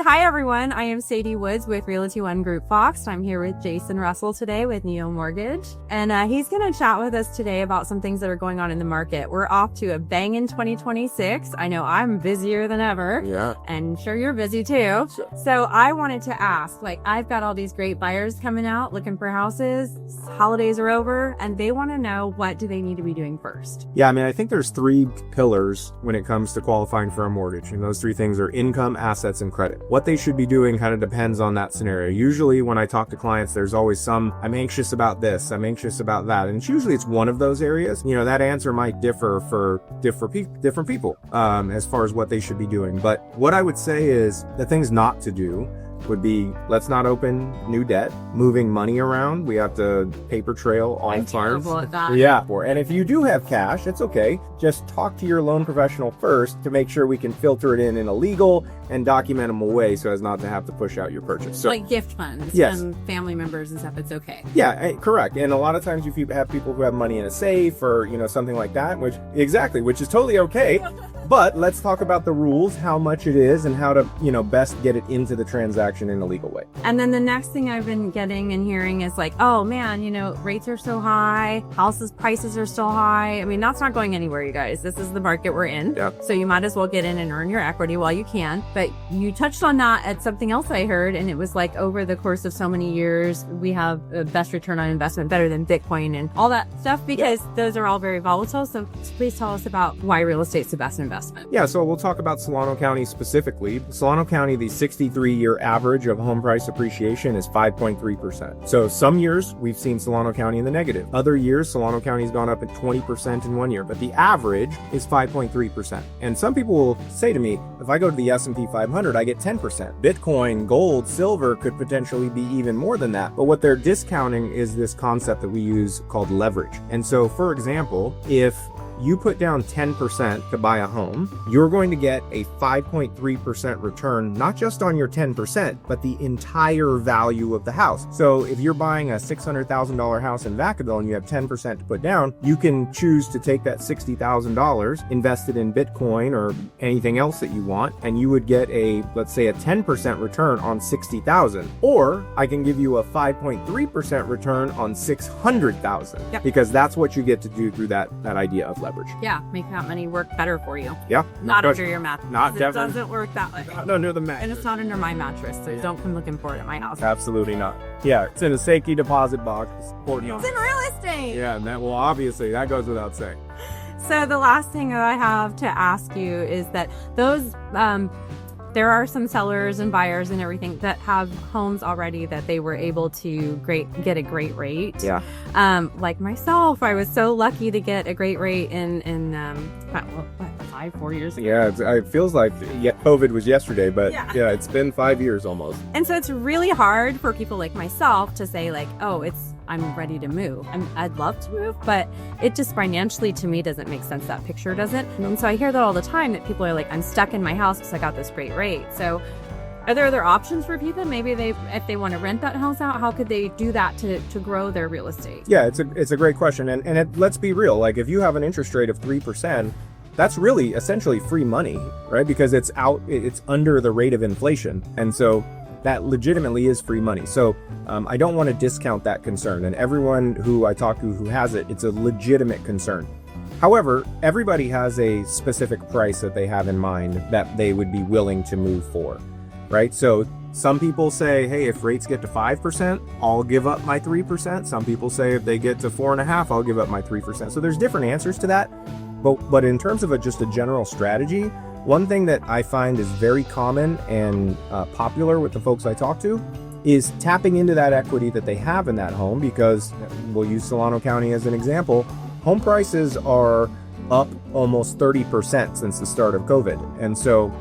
Hi everyone, I am Sadie Woods with Realty One Group Fox. I'm here with Jason Russell today with Neo Mortgage, and he's going to chat with us today about some things that are going on in the market. We're off to a bangin' 2026. I know I'm busier than ever. Yeah. And sure you're busy too. Sure. So I wanted to ask, I've got all these great buyers coming out looking for houses. Holidays are over and they want to know, what do they need to be doing first? Yeah, I mean, I think there's three pillars when it comes to qualifying for a mortgage. And those three things are income, assets, and credit. What they should be doing kind of depends on that scenario. Usually when I talk to clients, there's always some, I'm anxious about this, I'm anxious about that. And usually it's one of those areas. You know, that answer might differ for different people as far as what they should be doing. But what I would say is the things not to do would be, let's not open new debt, moving money around. We have to paper trail all funds. Terrible at that. Yeah. And if you do have cash, it's okay. Just talk to your loan professional first to make sure we can filter it in a legal and document them away so as not to have to push out your purchase. So, like gift funds yes. and family members and stuff, it's okay. Yeah, correct. And a lot of times if you have people who have money in a safe or, you know, something like that, which is totally okay. But let's talk about the rules, how much it is, and how to, you know, best get it into the transaction in a legal way. And then the next thing I've been getting and hearing is like, oh man, you know, rates are so high, houses prices are still high. I mean, that's not going anywhere, you guys. This is the market we're in. Yeah. So you might as well get in and earn your equity while you can. But you touched on that at something else I heard, and it was like, over the course of so many years, we have a best return on investment, better than Bitcoin and all that stuff, because those are all very volatile. So please tell us about why real estate's the best investment. Yeah, so we'll talk about Solano County specifically. Solano County, the 63-year average of home price appreciation is 5.3%. So some years we've seen Solano County in the negative. Other years, Solano County's gone up at 20% in one year, but the average is 5.3%. And some people will say to me, if I go to the S&P 500, I get 10%. Bitcoin, gold, silver could potentially be even more than that. But what they're discounting is this concept that we use called leverage. And so, for example, if you put down 10% to buy a home, you're going to get a 5.3% return, not just on your 10%, but the entire value of the house. So if you're buying a $600,000 house in Vacaville and you have 10% to put down, you can choose to take that $60,000, invest it in Bitcoin or anything else that you want, and you would get let's say a 10% return on $60,000. Or I can give you a 5.3% return on $600,000. Yep. Because that's what you get to do through that idea of leverage. Yeah, make that money work better for you. Yeah. Not under your mattress. Not It definitely. doesn't work that way. Not under the mattress. And it's not under my mattress, so don't come looking for it at my house. Absolutely not. Yeah, it's in a safety deposit box. It's in real estate. Yeah, obviously that goes without saying. So the last thing that I have to ask you is that there are some sellers and buyers and everything that have homes already that they were able to get a great rate. Yeah. Like myself, I was so lucky to get a great rate in 4 years ago. Yeah, it feels like COVID was yesterday, but yeah, it's been 5 years almost. And so it's really hard for people like myself to say like, oh, I'm ready to move. I'd love to move, but it just financially to me doesn't make sense. That picture doesn't. And so I hear that all the time, that people are like, I'm stuck in my house because I got this great rate. So are there other options for people? Maybe if they want to rent that house out, how could they do that to grow their real estate? Yeah, it's a great question. And let's be real. Like, if you have an interest rate of 3%, that's really essentially free money, right? Because it's under the rate of inflation. And so that legitimately is free money. So I don't want to discount that concern. And everyone who I talk to who has it, it's a legitimate concern. However, everybody has a specific price that they have in mind that they would be willing to move for, right? So some people say, hey, if rates get to 5%, I'll give up my 3%. Some people say if they get to 4.5%, I'll give up my 3%. So there's different answers to that. But in terms of just a general strategy, one thing that I find is very common and popular with the folks I talk to is tapping into that equity that they have in that home, because we'll use Solano County as an example. Home prices are up almost 30% since the start of COVID. And so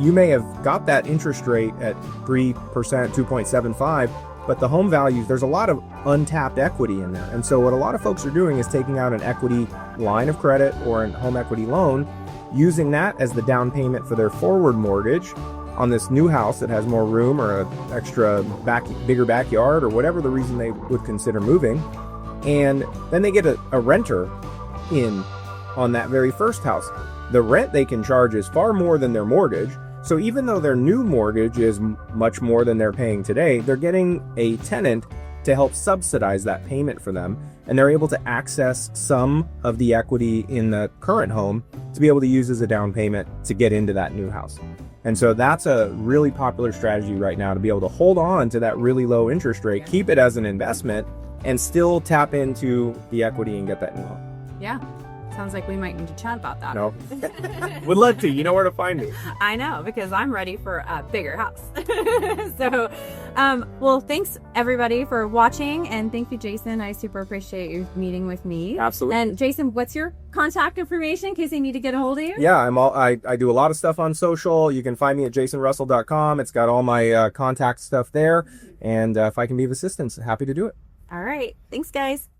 you may have got that interest rate at 3%, 2.75%, but the home values, there's a lot of untapped equity in there. And so what a lot of folks are doing is taking out an equity line of credit or a home equity loan, using that as the down payment for their forward mortgage on this new house that has more room or an extra bigger backyard or whatever the reason they would consider moving. And then they get a renter in on that very first house. The rent they can charge is far more than their mortgage. So even though their new mortgage is much more than they're paying today, they're getting a tenant to help subsidize that payment for them. And they're able to access some of the equity in the current home to be able to use as a down payment to get into that new house. And so that's a really popular strategy right now, to be able to hold on to that really low interest rate, keep it as an investment, and still tap into the equity and get that new home. Yeah. Sounds like we might need to chat about that. No. Would love to. You know where to find me. I know, because I'm ready for a bigger house. So, well, thanks everybody for watching, and thank you, Jason. I super appreciate you meeting with me. Absolutely. And Jason, what's your contact information in case they need to get a hold of you? Yeah, I do a lot of stuff on social. You can find me at jasonrussell.com. It's got all my contact stuff there. And if I can be of assistance, happy to do it. All right. Thanks, guys.